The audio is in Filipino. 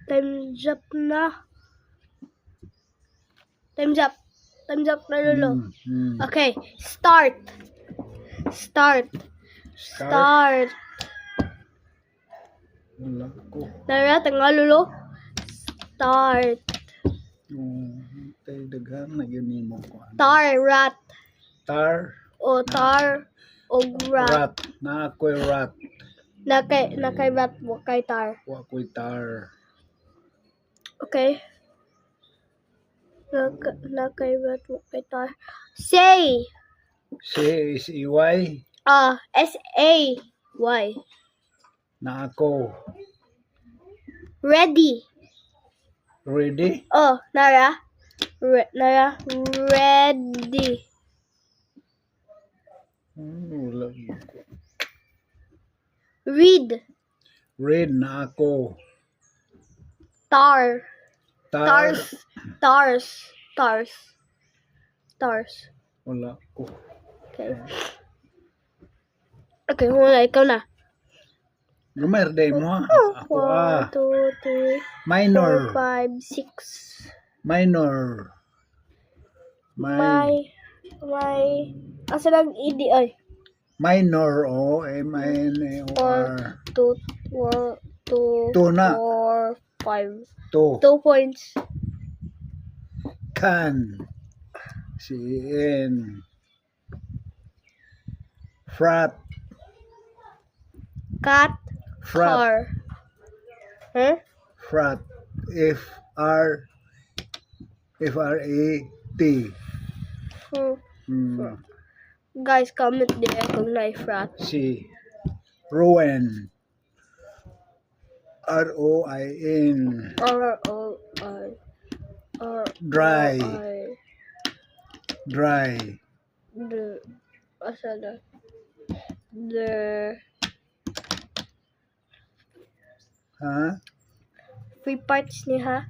Time's up na. Time's up. Time's up na, Lolo. Okay, start. Wala ko. Tara, tanga, Lolo. Start. Tayo daghan na yun mo ko. Tar, rat. Tar. O tar. O rat. Rat. Na ako'y rat. Nakay rat mo kay tar. Wa ako'y tar. Okay. Nakay rat mo kay tar. Say. S-E-Y. S-A-Y. Na ako. Ready. Ready? Oh, Nara. Nara. Ready. Wala ko. Read. Read na ako. Tar. Tar. Stars. Wala ko. Okay. Okay, muna. Ikaw na. Lumerday mo ha. Ako 1, 2, 3, Minor. 4, 5, 6. Minor. May. Asa lang ed ay? Minor. M-I-N-O-R. 2, 2 na. 4, 5. 2. 2 points. Can. C-N. Frat. Cat. Frat. Car. Huh? Frat. F-R-A-T. Guys, comment there kung na-frat. C. Ruin. R-O-I-N. Dry. Dry. Asa na? Ha? 3 parts niya ha?